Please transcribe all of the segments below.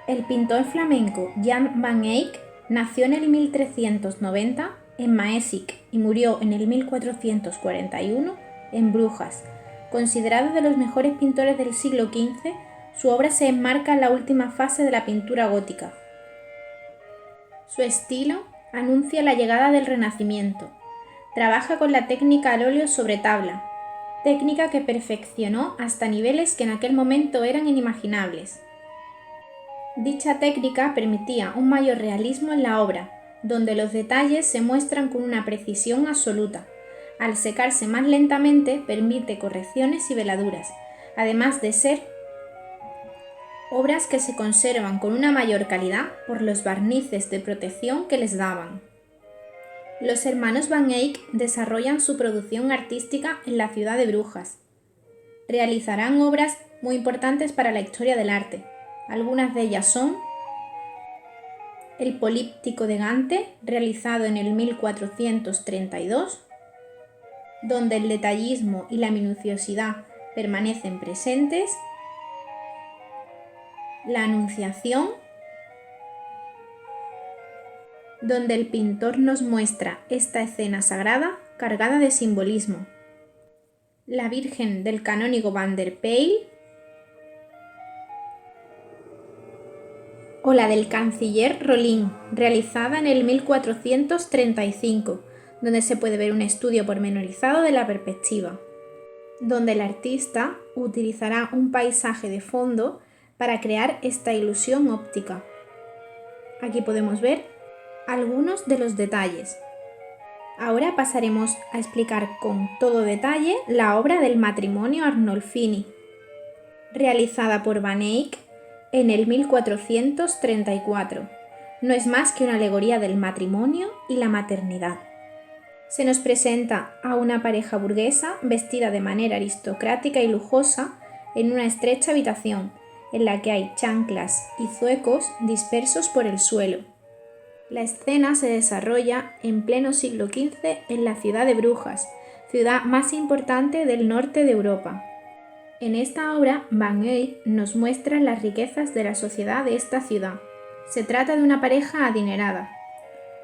El pintor flamenco Jan van Eyck nació en el 1390 en Maesic y murió en el 1441 en Brujas. Considerado de los mejores pintores del siglo XV, su obra se enmarca en la última fase de la pintura gótica. Su estilo anuncia la llegada del Renacimiento. Trabaja con la técnica al óleo sobre tabla, técnica que perfeccionó hasta niveles que en aquel momento eran inimaginables. Dicha técnica permitía un mayor realismo en la obra, donde los detalles se muestran con una precisión absoluta. Al secarse más lentamente permite correcciones y veladuras, además de ser obras que se conservan con una mayor calidad por los barnices de protección que les daban. Los hermanos Van Eyck desarrollan su producción artística en la ciudad de Brujas. Realizarán obras muy importantes para la historia del arte. Algunas de ellas son el Políptico de Gante, realizado en el 1432, donde el detallismo y la minuciosidad permanecen presentes, la Anunciación, donde el pintor nos muestra esta escena sagrada cargada de simbolismo, la Virgen del canónigo Van der Peyl, o la del canciller Rollin, realizada en el 1435, donde se puede ver un estudio pormenorizado de la perspectiva, donde el artista utilizará un paisaje de fondo para crear esta ilusión óptica. Aquí podemos ver algunos de los detalles. Ahora pasaremos a explicar con todo detalle la obra del matrimonio Arnolfini, realizada por Van Eyck en el 1434. No es más que una alegoría del matrimonio y la maternidad. Se nos presenta a una pareja burguesa vestida de manera aristocrática y lujosa en una estrecha habitación, en la que hay chanclas y zuecos dispersos por el suelo. La escena se desarrolla en pleno siglo XV en la ciudad de Brujas, ciudad más importante del norte de Europa. En esta obra, Van Eyck nos muestra las riquezas de la sociedad de esta ciudad. Se trata de una pareja adinerada.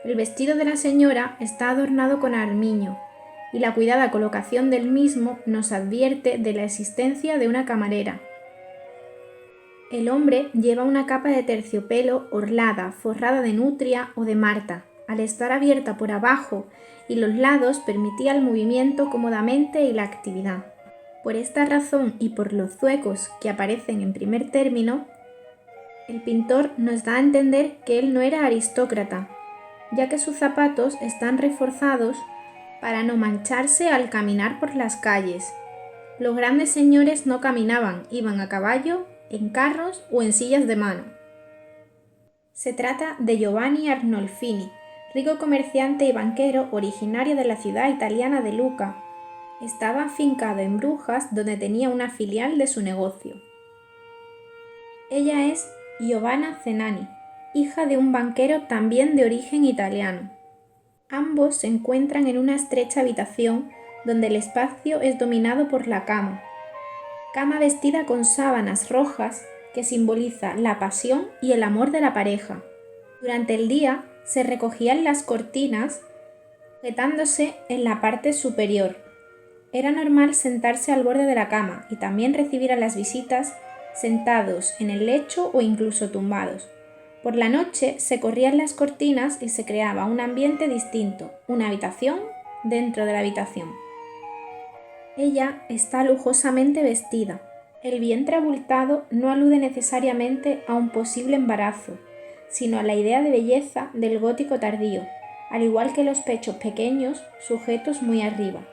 El vestido de la señora está adornado con armiño, y la cuidada colocación del mismo nos advierte de la existencia de una camarera. El hombre lleva una capa de terciopelo orlada, forrada de nutria o de marta. Al estar abierta por abajo y los lados permitía el movimiento cómodamente y la actividad. Por esta razón y por los zuecos que aparecen en primer término, el pintor nos da a entender que él no era aristócrata, ya que sus zapatos están reforzados para no mancharse al caminar por las calles. Los grandes señores no caminaban, iban a caballo, en carros o en sillas de mano. Se trata de Giovanni Arnolfini, rico comerciante y banquero originario de la ciudad italiana de Lucca. Estaba afincado en Brujas, donde tenía una filial de su negocio. Ella es Giovanna Cenani, hija de un banquero también de origen italiano. Ambos se encuentran en una estrecha habitación donde el espacio es dominado por la cama vestida con sábanas rojas que simboliza la pasión y el amor de la pareja. Durante el día se recogían las cortinas sujetándose en la parte superior. Era normal sentarse al borde de la cama y también recibir a las visitas sentados en el lecho o incluso tumbados. Por la noche se corrían las cortinas y se creaba un ambiente distinto, una habitación dentro de la habitación. Ella está lujosamente vestida. El vientre abultado no alude necesariamente a un posible embarazo, sino a la idea de belleza del gótico tardío, al igual que los pechos pequeños sujetos muy arriba.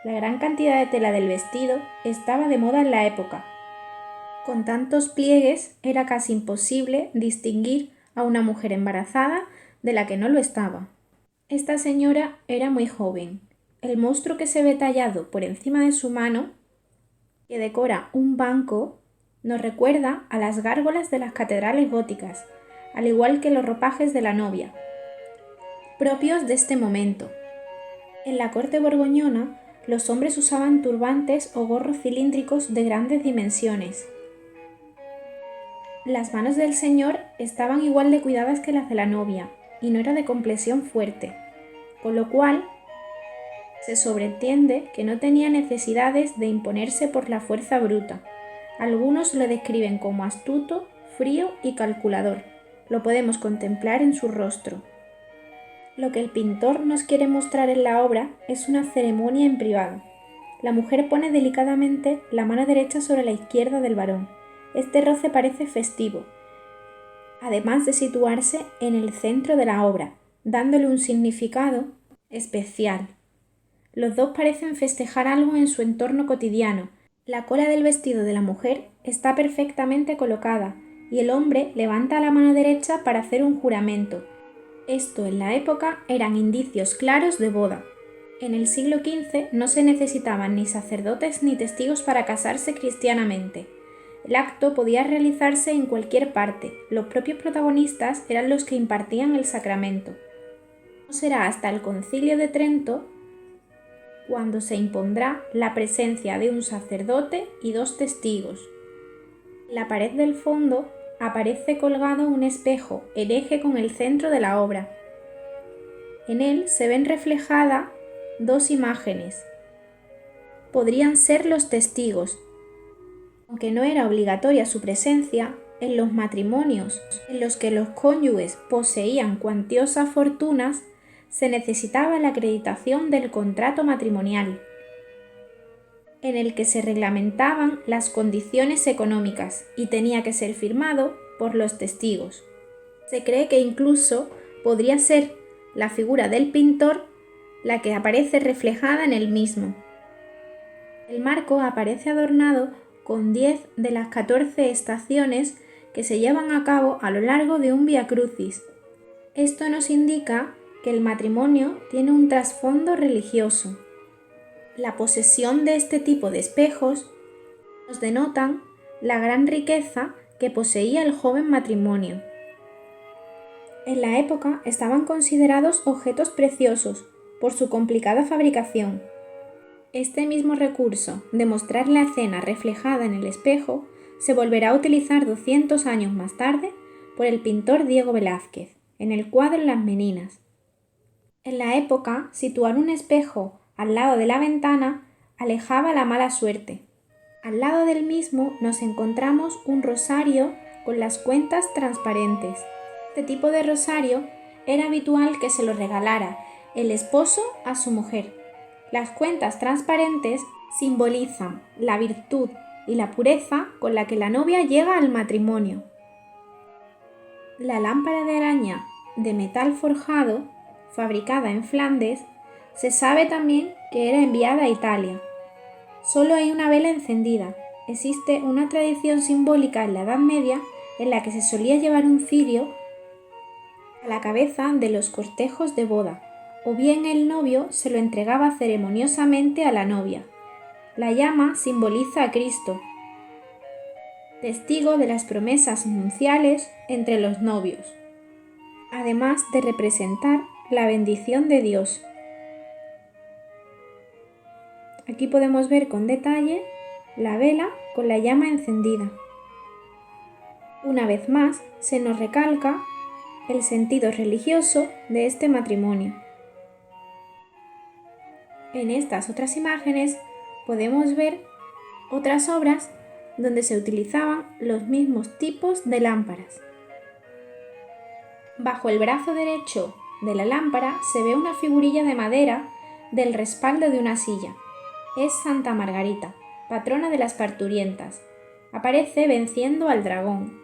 La gran cantidad de tela del vestido estaba de moda en la época. Con tantos pliegues era casi imposible distinguir a una mujer embarazada de la que no lo estaba. Esta señora era muy joven. El monstruo que se ve tallado por encima de su mano, que decora un banco, nos recuerda a las gárgolas de las catedrales góticas, al igual que los ropajes de la novia, propios de este momento. En la corte borgoñona, los hombres usaban turbantes o gorros cilíndricos de grandes dimensiones. Las manos del señor estaban igual de cuidadas que las de la novia y no era de complexión fuerte, con lo cual se sobreentiende que no tenía necesidades de imponerse por la fuerza bruta. Algunos lo describen como astuto, frío y calculador. Lo podemos contemplar en su rostro. Lo que el pintor nos quiere mostrar en la obra es una ceremonia en privado. La mujer pone delicadamente la mano derecha sobre la izquierda del varón. Este roce parece festivo, además de situarse en el centro de la obra, dándole un significado especial. Los dos parecen festejar algo en su entorno cotidiano. La cola del vestido de la mujer está perfectamente colocada y el hombre levanta la mano derecha para hacer un juramento. Esto en la época eran indicios claros de boda. En el siglo XV no se necesitaban ni sacerdotes ni testigos para casarse cristianamente. El acto podía realizarse en cualquier parte. Los propios protagonistas eran los que impartían el sacramento. No será hasta el Concilio de Trento cuando se impondrá la presencia de un sacerdote y 2 testigos. En la pared del fondo aparece colgado un espejo en eje con el centro de la obra. En él se ven reflejadas 2 imágenes. Podrían ser los testigos. Aunque no era obligatoria su presencia, en los matrimonios en los que los cónyuges poseían cuantiosas fortunas, se necesitaba la acreditación del contrato matrimonial, en el que se reglamentaban las condiciones económicas y tenía que ser firmado por los testigos. Se cree que incluso podría ser la figura del pintor la que aparece reflejada en el mismo. El marco aparece adornado con 10 de las 14 estaciones que se llevan a cabo a lo largo de un Vía Crucis. Esto nos indica que el matrimonio tiene un trasfondo religioso. La posesión de este tipo de espejos nos denotan la gran riqueza que poseía el joven matrimonio. En la época estaban considerados objetos preciosos por su complicada fabricación. Este mismo recurso de mostrar la escena reflejada en el espejo se volverá a utilizar 200 años más tarde por el pintor Diego Velázquez, en el cuadro Las Meninas. En la época, situar un espejo al lado de la ventana alejaba la mala suerte. Al lado del mismo nos encontramos un rosario con las cuentas transparentes. Este tipo de rosario era habitual que se lo regalara el esposo a su mujer. Las cuentas transparentes simbolizan la virtud y la pureza con la que la novia llega al matrimonio. La lámpara de araña de metal forjado, fabricada en Flandes, se sabe también que era enviada a Italia. Solo hay una vela encendida. Existe una tradición simbólica en la Edad Media en la que se solía llevar un cirio a la cabeza de los cortejos de boda, o bien el novio se lo entregaba ceremoniosamente a la novia. La llama simboliza a Cristo, testigo de las promesas nupciales entre los novios, además de representar la bendición de Dios. Aquí podemos ver con detalle la vela con la llama encendida. Una vez más, se nos recalca el sentido religioso de este matrimonio. En estas otras imágenes podemos ver otras obras donde se utilizaban los mismos tipos de lámparas. Bajo el brazo derecho de la lámpara se ve una figurilla de madera del respaldo de una silla. Es Santa Margarita, patrona de las parturientas. Aparece venciendo al dragón.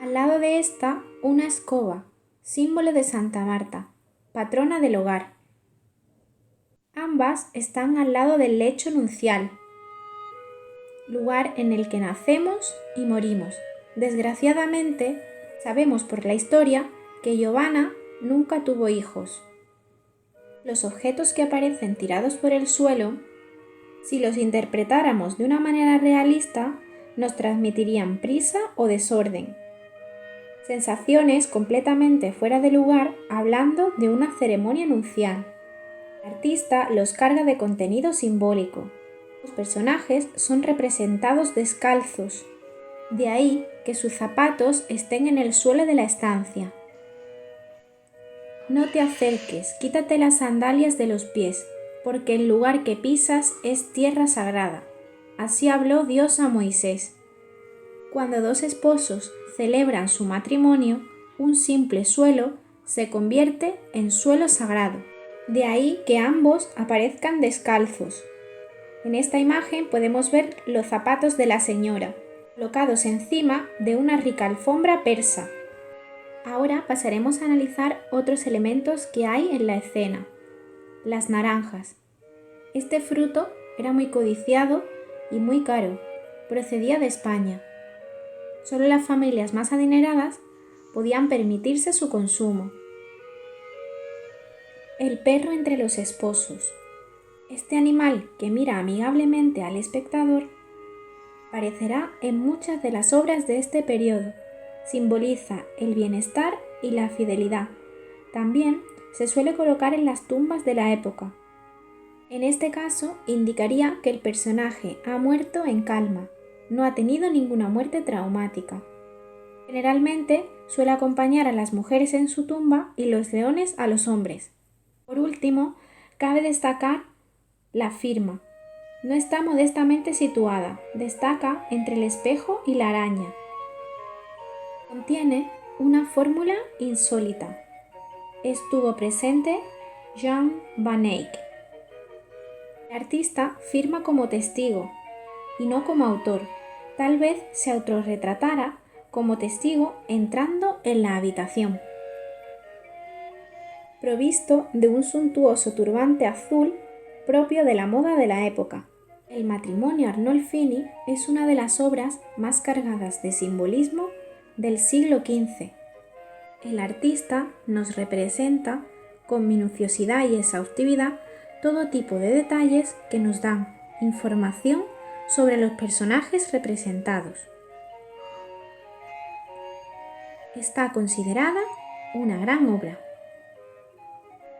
Al lado de esta, una escoba, símbolo de Santa Marta, patrona del hogar. Ambas están al lado del lecho nupcial, lugar en el que nacemos y morimos. Desgraciadamente, sabemos por la historia que Giovanna nunca tuvo hijos. Los objetos que aparecen tirados por el suelo, si los interpretáramos de una manera realista, nos transmitirían prisa o desorden. Sensaciones completamente fuera de lugar hablando de una ceremonia nupcial. El artista los carga de contenido simbólico. Los personajes son representados descalzos. De ahí que que sus zapatos estén en el suelo de la estancia. No te acerques, quítate las sandalias de los pies, porque el lugar que pisas es tierra sagrada. Así habló Dios a Moisés. Cuando dos esposos celebran su matrimonio, un simple suelo se convierte en suelo sagrado. De ahí que ambos aparezcan descalzos. En esta imagen podemos ver los zapatos de la señora, colocados encima de una rica alfombra persa. Ahora pasaremos a analizar otros elementos que hay en la escena. Las naranjas. Este fruto era muy codiciado y muy caro. Procedía de España. Solo las familias más adineradas podían permitirse su consumo. El perro entre los esposos. Este animal que mira amigablemente al espectador aparecerá en muchas de las obras de este periodo. Simboliza el bienestar y la fidelidad. También se suele colocar en las tumbas de la época. En este caso, indicaría que el personaje ha muerto en calma, no ha tenido ninguna muerte traumática. Generalmente suele acompañar a las mujeres en su tumba y los leones a los hombres. Por último, cabe destacar la firma. No está modestamente situada, destaca entre el espejo y la araña. Contiene una fórmula insólita. Estuvo presente Jan van Eyck. El artista firma como testigo y no como autor. Tal vez se autorretratara como testigo entrando en la habitación. Provisto de un suntuoso turbante azul propio de la moda de la época. El matrimonio Arnolfini es una de las obras más cargadas de simbolismo del siglo XV. El artista nos representa con minuciosidad y exhaustividad todo tipo de detalles que nos dan información sobre los personajes representados. Está considerada una gran obra.